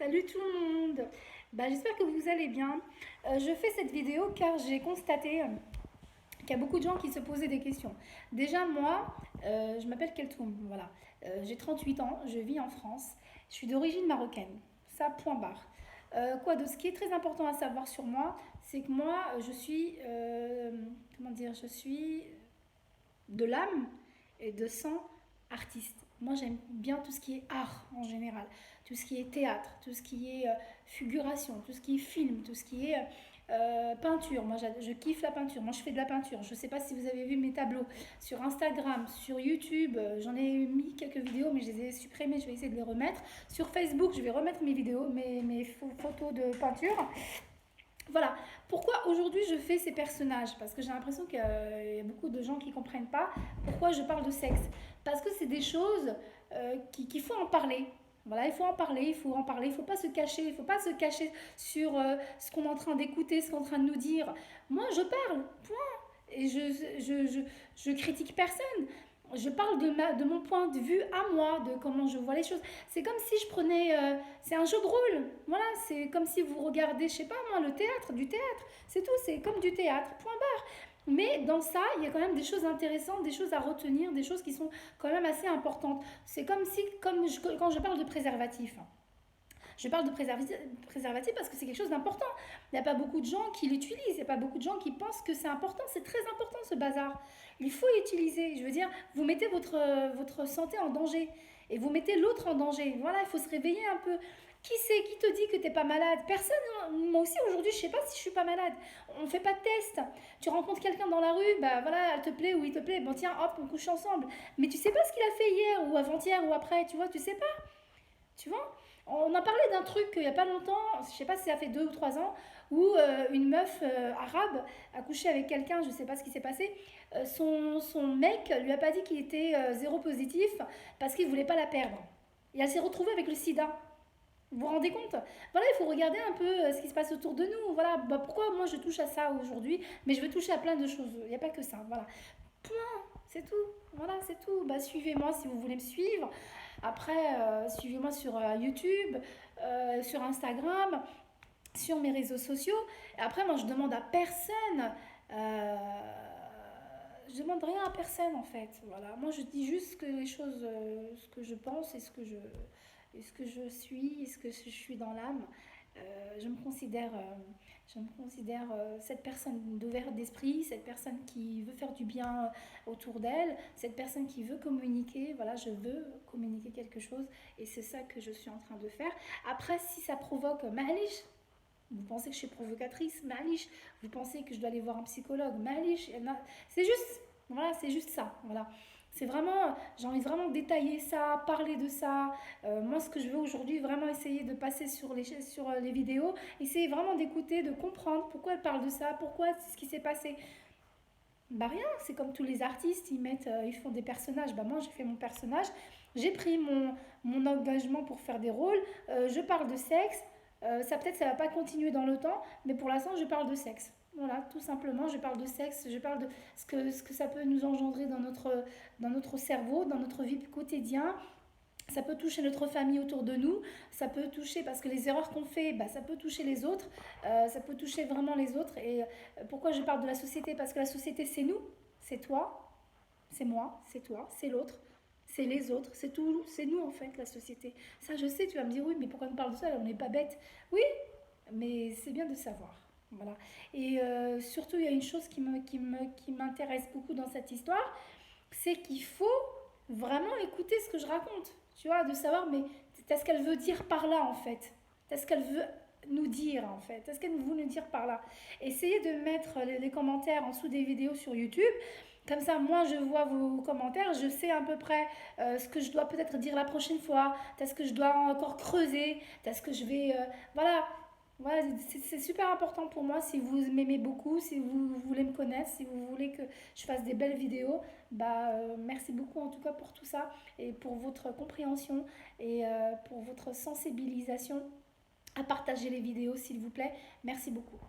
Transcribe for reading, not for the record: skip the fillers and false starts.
Salut tout le monde. J'espère que vous allez bien. Je fais cette vidéo car j'ai constaté qu'il y a beaucoup de gens qui se posaient des questions. Déjà moi, je m'appelle Keltoum, voilà. J'ai 38 ans, je vis en France, je suis d'origine marocaine. Ça, point barre. Quoi d'autre? Ce qui est très important à savoir sur moi, c'est que moi, je suis, comment dire, je suis de l'âme et de sang artiste. Moi, j'aime bien tout ce qui est art en général, tout ce qui est théâtre, tout ce qui est figuration, tout ce qui est film, tout ce qui est peinture. Moi, je kiffe la peinture. Moi, je fais de la peinture. Je ne sais pas si vous avez vu mes tableaux sur Instagram, sur YouTube. J'en ai mis quelques vidéos, mais je les ai supprimées. Je vais essayer de les remettre. Sur Facebook, je vais remettre mes vidéos, mes photos de peinture. Voilà. Pourquoi aujourd'hui je fais ces personnages? Parce que j'ai l'impression qu'il y a beaucoup de gens qui ne comprennent pas pourquoi je parle de sexe. Parce que c'est des choses qu'il faut en parler. Voilà, il faut en parler, il faut en parler, il ne faut pas se cacher, il ne faut pas se cacher sur ce qu'on est en train d'écouter, ce qu'on est en train de nous dire. Moi, je parle, point. Et je critique personne. Je parle de mon point de vue à moi, de comment je vois les choses. C'est comme si je prenais... c'est un jeu de rôle. Voilà, c'est comme si vous regardez, je sais pas moi, le théâtre, du théâtre. C'est tout, c'est comme du théâtre, point barre. Mais dans ça, il y a quand même des choses intéressantes, des choses à retenir, des choses qui sont quand même assez importantes. C'est comme si, quand je parle de préservatif, je parle de préservatif parce que c'est quelque chose d'important. Il n'y a pas beaucoup de gens qui l'utilisent, il n'y a pas beaucoup de gens qui pensent que c'est important. C'est très important ce bazar. Il faut l'utiliser. Je veux dire, vous mettez votre santé en danger et vous mettez l'autre en danger. Voilà, il faut se réveiller un peu. Qui c'est qui te dit que t'es pas malade? Personne. Moi aussi aujourd'hui, je sais pas si je suis pas malade. On fait pas de test. Tu rencontres quelqu'un dans la rue, bah voilà, elle te plaît ou il te plaît. Bon tiens, hop, on couche ensemble. Mais tu sais pas ce qu'il a fait hier ou avant-hier ou après. Tu vois, tu sais pas. Tu vois? On a parlé d'un truc il n'y a pas longtemps, je sais pas si ça fait 2 ou 3 ans, où une meuf arabe a couché avec quelqu'un, je sais pas ce qui s'est passé. Son mec lui a pas dit qu'il était zéro positif parce qu'il voulait pas la perdre. Et elle s'est retrouvée avec le sida. Vous vous rendez compte? Voilà, il faut regarder un peu ce qui se passe autour de nous. Voilà, pourquoi moi je touche à ça aujourd'hui, mais je veux toucher à plein de choses. Il n'y a pas que ça. Voilà. Point, c'est tout. Voilà, c'est tout. Suivez-moi si vous voulez me suivre. Après, suivez-moi sur YouTube, sur Instagram, sur mes réseaux sociaux. Et après, moi, je demande à personne. euh, je demande rien à personne en fait. Voilà. Moi, je dis juste que les choses, ce que je pense et ce que je suis, et ce que je suis dans l'âme. Je me considère, cette personne d'ouvert d'esprit, cette personne qui veut faire du bien autour d'elle, cette personne qui veut communiquer. Voilà, je veux communiquer quelque chose et c'est ça que je suis en train de faire. Après, si ça provoque malice, vous pensez que je suis provocatrice, malice, vous pensez que je dois aller voir un psychologue, malice, c'est juste, voilà, c'est juste ça, voilà. C'est vraiment, j'ai envie de vraiment détailler ça, parler de ça. Moi, ce que je veux aujourd'hui, vraiment essayer de passer sur les vidéos, essayer vraiment d'écouter, de comprendre pourquoi elle parle de ça, pourquoi c'est ce qui s'est passé. Bah rien, c'est comme tous les artistes, ils font des personnages. Bah moi, j'ai fait mon personnage, j'ai pris mon engagement pour faire des rôles. Je parle de sexe. Ça peut-être ça va pas continuer dans le temps, mais pour l'instant, je parle de sexe. Voilà, tout simplement, je parle de sexe, je parle de ce que ça peut nous engendrer dans notre cerveau, dans notre vie quotidienne. Ça peut toucher notre famille autour de nous, ça peut toucher, parce que les erreurs qu'on fait, bah, ça peut toucher les autres, ça peut toucher vraiment les autres. Et pourquoi je parle de la société? Parce que la société, c'est nous, c'est toi, c'est moi, c'est toi, c'est l'autre, c'est les autres, c'est tout, c'est nous en fait, la société. Ça, je sais, tu vas me dire, oui, mais pourquoi on parle de ça? On n'est pas bête. Oui, mais c'est bien de savoir. Voilà. Et surtout, il y a une chose qui m'intéresse beaucoup dans cette histoire, c'est qu'il faut vraiment écouter ce que je raconte. Tu vois, de savoir, mais qu'est-ce qu'elle veut dire par là, en fait? Qu'est-ce qu'elle veut nous dire, en fait? Qu'est-ce qu'elle veut nous dire par là? Essayez de mettre les commentaires en dessous des vidéos sur YouTube. Comme ça, moi, je vois vos commentaires, je sais à peu près ce que je dois peut-être dire la prochaine fois, est-ce que je dois encore creuser, est-ce que je vais... voilà, voilà, c'est super important pour moi si vous m'aimez beaucoup, si vous voulez me connaître, si vous voulez que je fasse des belles vidéos. Merci beaucoup en tout cas pour tout ça et pour votre compréhension et pour votre sensibilisation à partager les vidéos s'il vous plaît. Merci beaucoup.